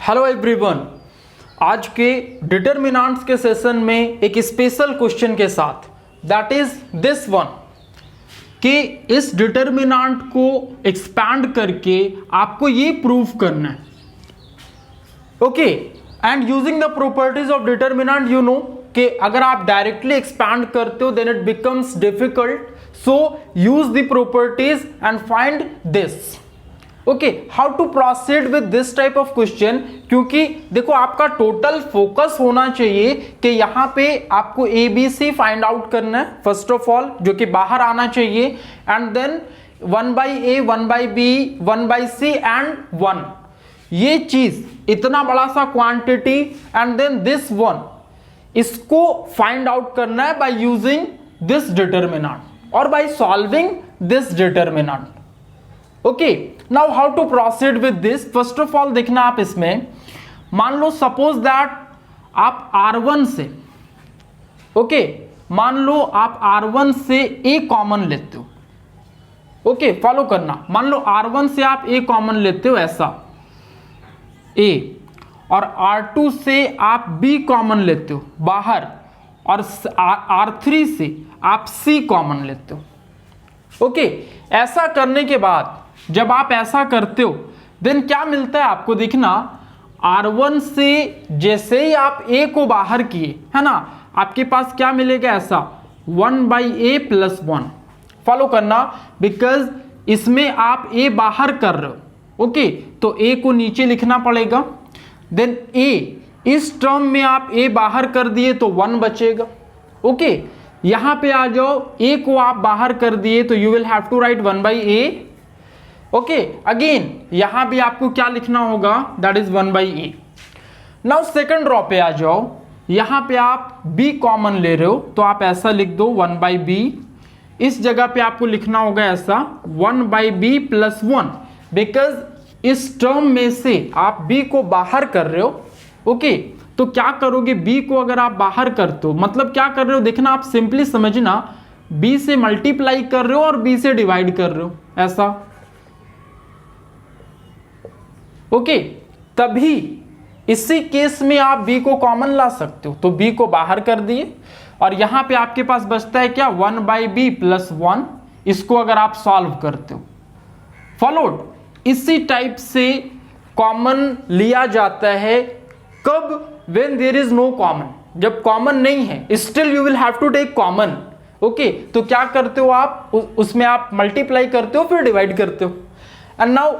Hello everyone, आज के determinants के सेशन में एक स्पेशल क्वेश्चन के साथ, दैट इज दिस वन, कि इस डिटरमिनेंट को एक्सपैंड करके आपको ये प्रूव करना है। Okay, and using the properties of determinant you know कि अगर आप डायरेक्टली एक्सपैंड करते हो then it becomes difficult, so use the properties and find this. Okay, how to proceed with this type of question, क्योंकि देखो आपका total focus होना चाहिए कि यहां पे आपको A B C find out करना है फर्स्ट ऑफ ऑल, जो कि बाहर आना चाहिए, and then 1/a 1/b 1/c and 1, ये चीज इतना बड़ा सा quantity, and then this one, इसको फाइंड आउट करना है बाय यूजिंग दिस डिटरमिनेंट और by solving this determinant. Okay, now how to proceed with this. First of all देखना आप इसमें, मान लो सपोज दैट आप R1 से, ओके, मान लो आप R1 से A कॉमन लेते हो। ओके, फॉलो करना, मान लो R1 से आप A कॉमन लेते हो ऐसा A, और R2 से आप B कॉमन लेते हो बाहर, और R3 से आप C कॉमन लेते हो। ओके, ऐसा करने के बाद जब आप ऐसा करते हो देन क्या मिलता है आपको, देखना R1 से जैसे ही आप A को बाहर किए है ना, आपके पास क्या मिलेगा ऐसा 1/a + 1। फॉलो करना, बिकॉज इसमें आप A बाहर कर रहे हो। ओके, तो A को नीचे लिखना पड़ेगा, देन A, इस टर्म में आप A बाहर कर दिए तो 1 बचेगा। ओके, यहां पे आ जाओ, A को आप बाहर कर दिए तो you will have to write 1/a। Okay, again यहां भी आपको क्या लिखना होगा, that is 1/a। Now second row पे आ जाओ, यहां पे आप b कॉमन ले रहे हो तो आप ऐसा लिख दो 1/b, इस जगह पे आपको लिखना होगा ऐसा 1/b + 1, बिकॉज इस टर्म में से आप b को बाहर कर रहे हो। ओके, तो क्या करोगे, b को अगर आप बाहर करते हो मतलब क्या कर रहे हो, देखना आप सिंपली समझना, b से मल्टीप्लाई कर रहे हो और b से डिवाइड कर रहे हो ऐसा। ओके, तभी इसी केस में आप b को कॉमन ला सकते हो, तो b को बाहर कर दिए और यहां पे आपके पास बचता है क्या 1/b + 1, इसको अगर आप सॉल्व करते हो, फॉलोड। इसी टाइप से कॉमन लिया जाता है कब, when there is no common, जब कॉमन नहीं है still you will have to take common. Okay, तो क्या करते हो आप, उसमें आप मल्टीप्लाई करते हो फिर डिवाइड करते हो, एंड नाउ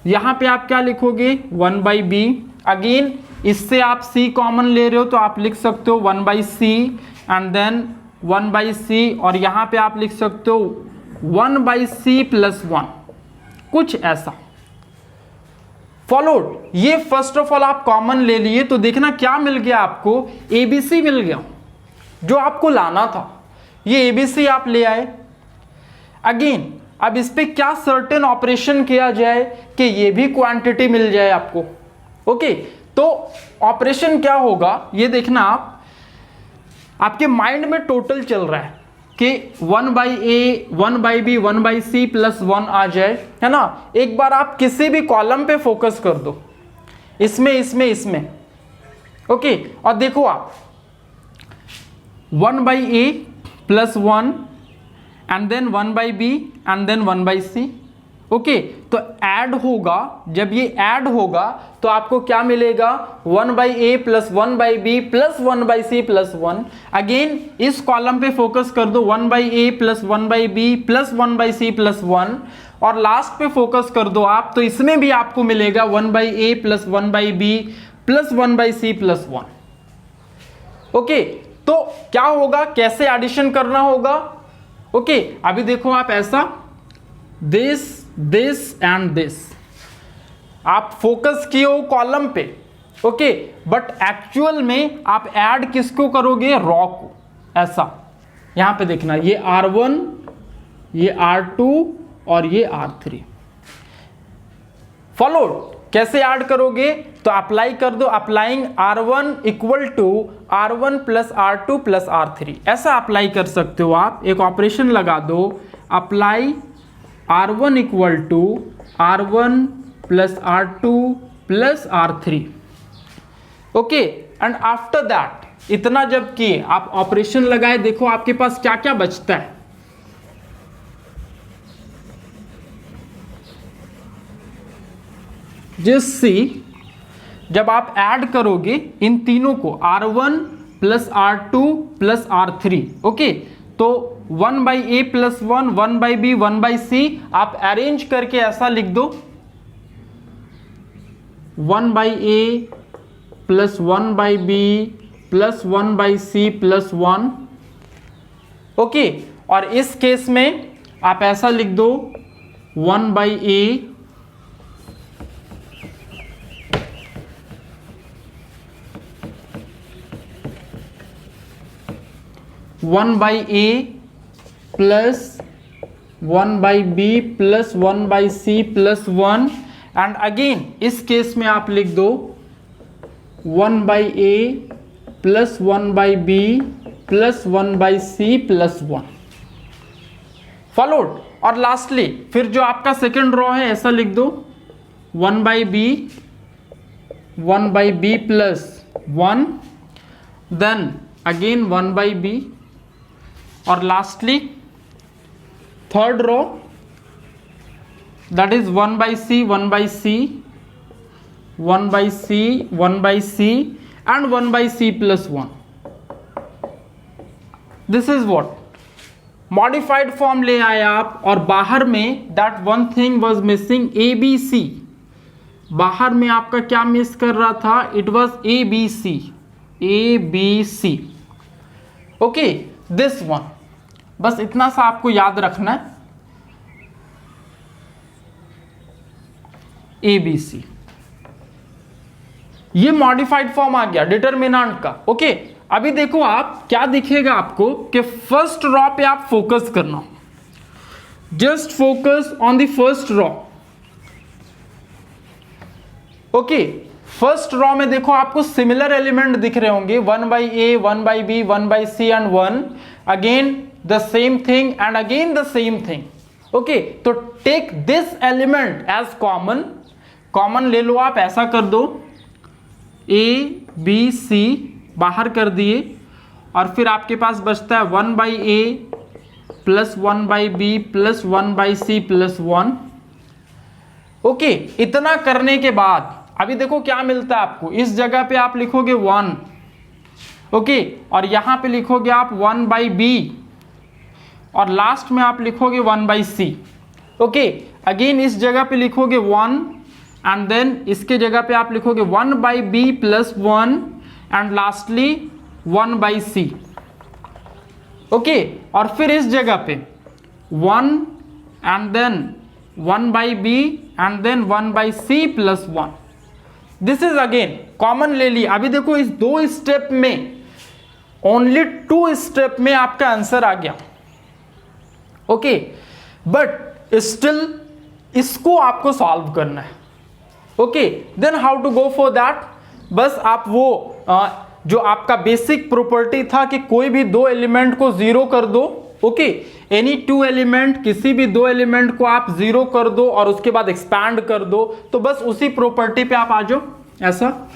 यहां पे आप क्या लिखोगे 1/b, अगेन इससे आप c कॉमन ले रहे हो तो आप लिख सकते हो 1/c एंड देन 1/c, और यहां पे आप लिख सकते हो 1/c + 1, कुछ ऐसा। फॉलोड, ये फर्स्ट ऑफ ऑल आप कॉमन ले लिए तो देखना क्या मिल गया आपको, ABC मिल गया जो आपको लाना था, ये ABC आप ले आए। अगेन अब इस पे क्या सर्टेन ऑपरेशन किया जाए कि ये भी क्वांटिटी मिल जाए आपको। ओके, तो ऑपरेशन क्या होगा ये देखना आप, आपके माइंड में टोटल चल रहा है कि 1/a 1/b 1/c + 1 आ जाए, है ना। एक बार आप किसी भी कॉलम पे फोकस कर दो, इसमें इसमें इसमें। ओके, और देखो आप 1/a + 1 and then 1/b and then 1/c। Okay, तो ऐड होगा, जब ये ऐड होगा तो आपको क्या मिलेगा 1/a + 1/b + 1/c + 1। अगेन इस कॉलम पे फोकस कर दो 1/a + 1/b + 1/c + 1, और लास्ट पे फोकस कर दो आप, तो इसमें भी आपको मिलेगा 1/a + 1/b + 1/c + 1। ओके, तो क्या होगा, कैसे एडिशन करना होगा। ओके, अभी देखो आप ऐसा दिस दिस एंड दिस, आप फोकस किए हो कॉलम पे। ओके, बट एक्चुअल में आप ऐड किसको करोगे, रॉ को, ऐसा। यहां पे देखना ये R1, ये R2 और ये R3। फॉलो, कैसे ऐड करोगे, तो अप्लाई कर दो, applying R1 = R1 + R2 + R3, ऐसा अप्लाई कर सकते हो आप। एक ऑपरेशन लगा दो, apply R1 = R1 + R2 + R3। Okay, and after that इतना जब किए आप ऑपरेशन लगाए, देखो आपके पास क्या क्या बचता है। जस्ट सी, जब आप ऐड करोगे इन तीनों को R1 plus R2 plus R3, okay, तो 1/a प्लस 1, 1/b, 1/c आप अरेंज करके ऐसा लिख दो, 1/a plus 1/b plus 1/c plus 1, okay. और इस केस में आप ऐसा लिख दो 1/a 1/a plus 1/b plus 1/c plus 1, and again इस केस में आप लिख दो 1/a plus 1/b plus 1/c plus 1, followed. और लास्टली फिर जो आपका सेकेंड रॉ है ऐसा लिख दो 1/b 1/b plus 1, then again 1/b, और lastly third row that is 1/c 1/c 1/c 1/c and 1/c plus 1. This is what modified form ले आए आप, और बाहर में that one thing was missing, ABC, बाहर में आपका क्या मिस कर रहा था, it was ABC, ABC, okay, this one. बस इतना सा आपको याद रखना है, ABC, ये मॉडिफाइड फॉर्म आ गया डिटरमिनेंट का, ओके। अभी देखो आप क्या दिखेगा आपको कि फर्स्ट रॉ पे आप फोकस करना, just focus on the first raw, okay. First raw में देखो आपको सिमिलर एलिमेंट दिख रहे होंगे, 1/a 1/b 1/c and 1, again the same thing and again the same thing, okay. तो take this element as common, common ले लो आप, ऐसा कर दो a b c बाहर कर दिए, और फिर आपके पास बचता है 1/a plus 1/b plus 1/c plus 1, okay. इतना करने के बाद अभी देखो क्या मिलता है आपको, इस जगह पे आप लिखोगे 1, ओके, और यहां पे लिखोगे आप 1/b, और लास्ट में आप लिखोगे 1/c, ओके। अगेन इस जगह पे लिखोगे 1, एंड देन इसके जगह पे आप लिखोगे 1/b plus 1, and lastly 1/c, okay. और फिर इस जगह पे 1 and then 1/b and then 1/c plus 1, this is again common ले ली। अभी देखो इस दो स्टेप में, ओनली 2 स्टेप में आपका आंसर आ गया, ओके। बट स्टिल इसको आपको सॉल्व करना है, okay. Then how to go for that, बस आप वो जो आपका बेसिक प्रॉपर्टी था कि कोई भी 2 एलिमेंट को 0 कर दो, ओके। एनी 2 एलिमेंट, किसी भी 2 एलिमेंट को आप 0 कर दो और उसके बाद एक्सपैंड कर दो, तो बस उसी प्रॉपर्टी पे आप आ जाओ, ऐसा।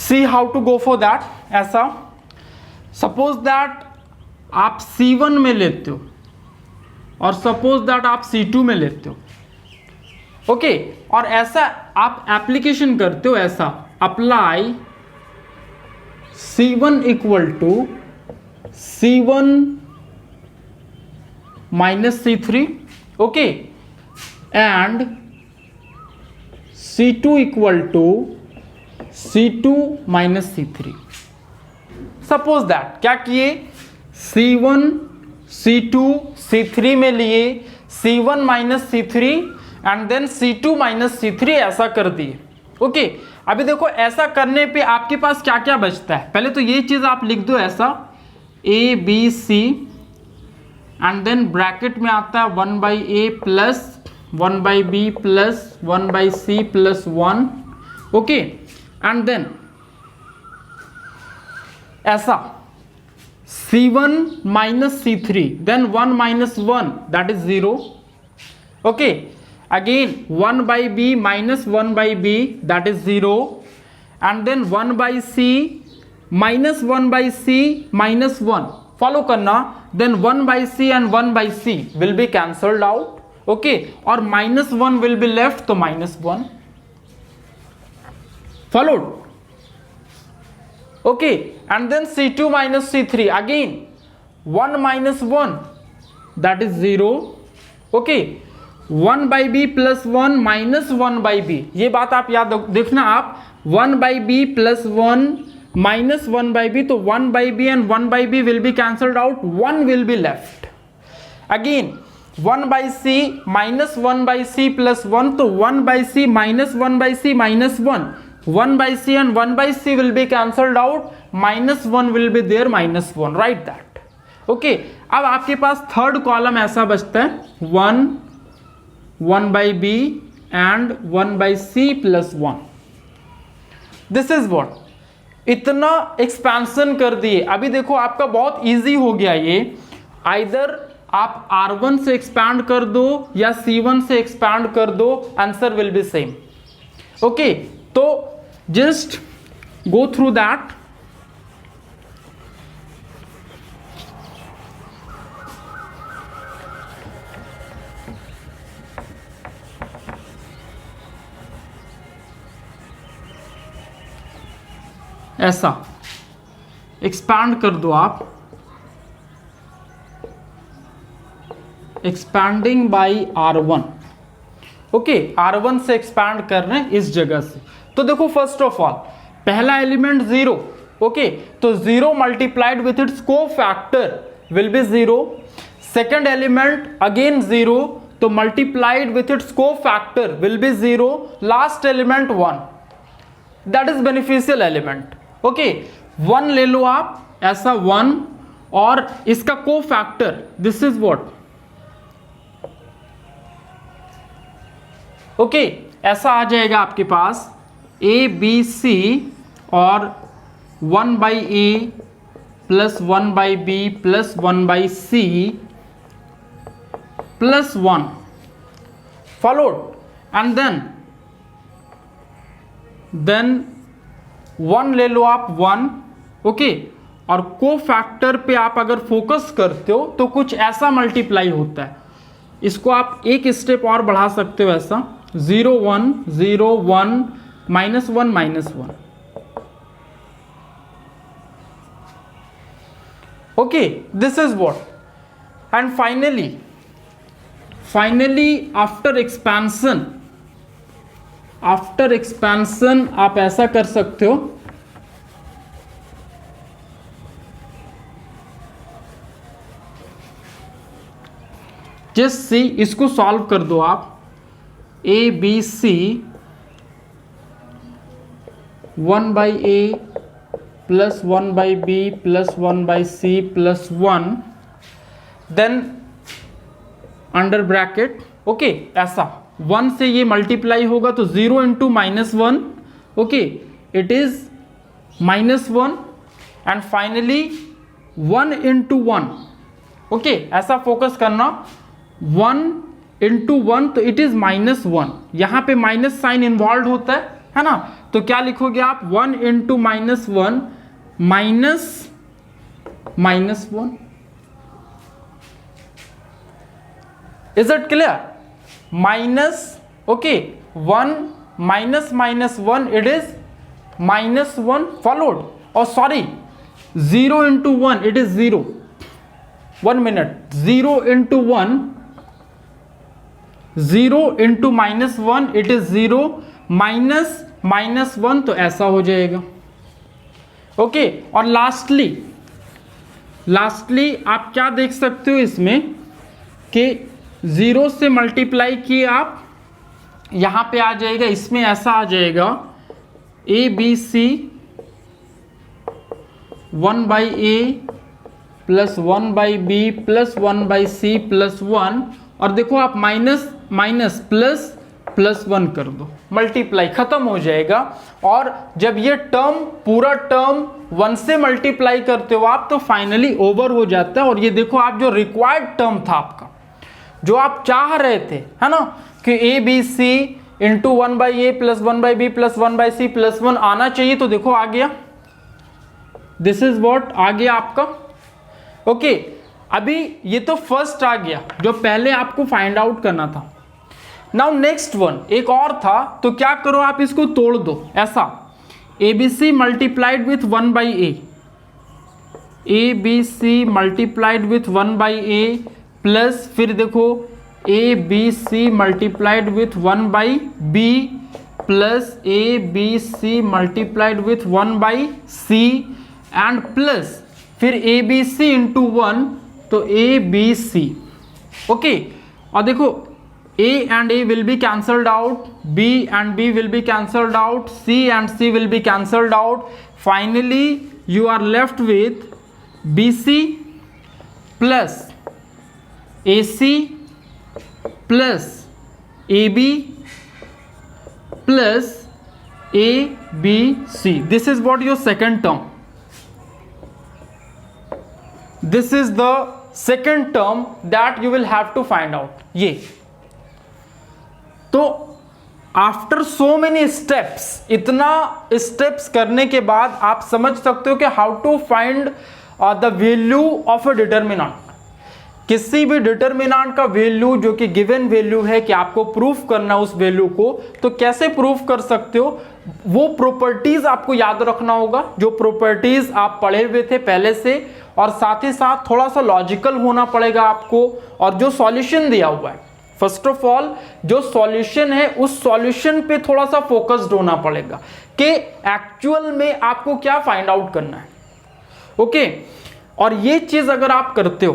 See how to go for that, ऐसा। सपोज दैट आप C1 में लेते हो और सपोज दैट आप C2 में लेते हो, ओके। और ऐसा आप एप्लीकेशन करते हो, ऐसा apply C1 equal to C1 minus C3, okay, and C2 equal to C2 minus C3। Suppose that क्या किए, C1 C2 C3 में लिए C1 minus C3 and then C2 minus C3 ऐसा कर दिए, ओके। अभी देखो ऐसा करने पे आपके पास क्या क्या बचता है, पहले तो ये चीज आप लिख दो ऐसा, A B C and then bracket में आता है 1 by A plus 1 by B plus 1 by C plus 1, okay, and then ऐसा C1 minus C3, then 1 minus 1, that is 0. Okay, again 1 by B minus 1 by B, that is 0, and then 1 by C minus 1 by C minus 1. Follow करना, then 1 by C and 1 by C will be cancelled out. Okay, और minus 1 will be left, तो minus 1. Followed? Okay, and then C2 minus C3, again 1 minus 1, that is 0. Okay, 1 by B plus 1 minus 1 by B, ये बात आप याद देखना आप, 1 by B plus 1 minus 1 by B, तो 1 by B and 1 by B will be cancelled out, 1 will be left. Again 1 by C minus 1 by C plus 1, तो 1 by C minus 1 by C minus 1, 1 by C and 1 by C will be cancelled out, minus 1 will be there, minus 1, write that. Okay, अब आपके पास third column ऐसा बचता है 1 1 by B and 1 by C plus 1. This is what, इतना expansion कर दिए. अभी देखो आपका बहुत इजी हो गया ये, आइदर आप R1 से एक्सपैंड कर दो या C1 से एक्सपैंड कर दो, answer will be same. Okay, तो just go through that. ऐसा एक्सपैंड कर दो आप, expanding by R1. Okay, R1 से एक्सपैंड कर रहे हैं इस जगह से. तो देखो फर्स्ट ऑफ ऑल पहला एलिमेंट 0, ओके, तो 0 मल्टीप्लाइड विथ इट्स को factor will be 0. Second element again 0, तो मल्टीप्लाइड विथ इट्स को factor will be 0. Last element 1, that is beneficial element. Okay, 1 ले लो आप, ऐसा 1 और इसका को factor, this is what, okay, ऐसा आ जाएगा आपके पास ए बी सी और 1 by A plus 1 by B plus 1 by C plus 1, followed, and then 1 ले लो आप 1, ओके, और को फैक्टर पे आप अगर फोकस करते हो तो कुछ ऐसा मल्टीप्लाई होता है. इसको आप एक स्टेप और बढ़ा सकते हो, ऐसा 0 1 0 1 minus 1 minus 1. Okay, this is what, and finally after expansion आप ऐसा कर सकते हो, जस्ट सी, इसको सॉल्व कर दो आप, A B C 1 by A plus 1 by B plus 1 by C plus 1, then under bracket, okay, ऐसा 1 से ये मल्टीप्लाई होगा तो 0 into minus 1, okay, it is minus 1, and finally 1 into 1, okay, ऐसा फोकस करना, 1 इंटू 1 तो इट इज माइनस 1, यहाँ पे माइनस साइन इन्वॉल्व होता है ना, तो क्या लिखोगे आप 1 into minus 1 minus 1. Is it clear? Minus, okay, 1 minus minus 1, it is minus 1, followed, और sorry 0 into 1 it is 0. 1 minute, 0 into 1, 0 into minus 1 it is 0, minus minus 1 तो ऐसा हो जाएगा. ओके, और लास्टली आप क्या देख सकते हो इसमें कि 0 से मल्टीप्लाई किए आप, यहां पे आ जाएगा, इसमें ऐसा आ जाएगा A B C 1 by A plus 1 by B plus 1 by C plus 1, और देखो आप माइनस माइनस प्लस प्लस 1 कर दो, मल्टीप्लाई खत्म हो जाएगा। और जब ये टर्म पूरा टर्म 1 से मल्टीप्लाई करते हो आप तो फाइनली ओवर हो जाता है। और ये देखो आप जो रिक्वायर्ड टर्म था आपका, जो आप चाह रहे थे, है ना, कि A B C into 1 by A plus 1 by B plus 1 by C plus 1 आना चाहिए, तो देखो आ गया, दिस इज व्हाट आ गया आपका। ओके, अभी ये तो फर्स्ट आ गया जो पहले आपको फाइंड आउट करना था। नाउ नेक्स्ट वन एक और था, तो क्या करो आप इसको तोड़ दो ऐसा, A B C multiplied with 1 by A B C multiplied with 1 by A plus फिर देखो A B C multiplied with 1 by B plus A B C multiplied with 1 by C and plus फिर A B C into 1, तो ए B सी। Okay, और देखो a and a will be cancelled out, b and b will be cancelled out, c and c will be cancelled out. Finally you are left with bc plus ac plus ab plus abc. This is what your second term. This is the second term that you will have to find out. ये तो after so many steps, इतना steps करने के बाद आप समझ सकते हो कि how to find the value of a determinant. किसी भी डिटर्मिनेंट का वैल्यू जो कि गिवन वैल्यू है कि आपको प्रूफ करना उस वैल्यू को, तो कैसे प्रूफ कर सकते हो, वो प्रॉपर्टीज आपको याद रखना होगा, जो प्रॉपर्टीज आप पढ़े हुए थे पहले से, और साथ ही साथ थोड़ा सा लॉजिकल होना पड़ेगा आपको, और जो सॉल्यूशन दिया हुआ है, फर्स्ट ऑफ ऑल जो सॉल्यूशन है उस सॉल्यूशन पे थोड़ा सा फोकस्ड होना पड़ेगा कि एक्चुअल में आपको क्या फाइंड आउट करना है। ओके, और ये चीज अगर आप करते हो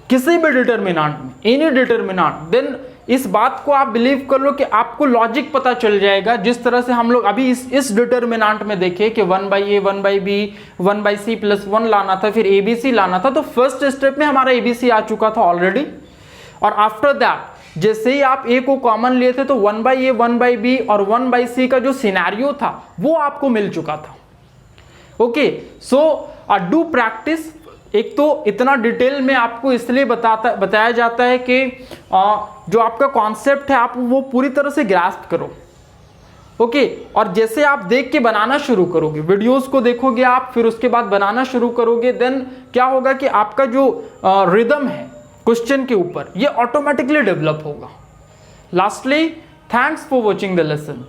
किसी भी डिटर्मिनेंट में, एनी डिटर्मिनेंट, देन इस बात को आप बिलीव कर लो कि आपको लॉजिक पता चल जाएगा। जिस तरह से हम लोग अभी इस डिटर्मिनेंट में देखे कि 1 by A 1 by B 1 by C plus 1 लाना था, फिर ए बी सी लाना था, तो फर्स्ट स्टेप में हमारा ए बी सी आ चुका था ऑलरेडी। और आफ्टर दैट जैसे ही आप ए को कॉमन लिए थे तो 1 बाई ए 1 बाई बी और 1 बाई सी का जो सिनेरियो था वो आपको मिल चुका था। Okay, so do practice. एक तो इतना डिटेल में आपको इसलिए बताया जाता है कि जो आपका कॉन्सेप्ट है आप वो पूरी तरह से ग्रास्प करो। ओके, और जैसे आप देख के बनाना शुरू करोगे, वीडियोस को देखोगे आप, फिर उसके बाद बनाना शुरू करोगे, देन क्या होगा कि आपका जो रिदम है क्वेश्चन के ऊपर ये ऑटोमेटिकली डेवलप होगा। Lastly, thanks for watching the lesson.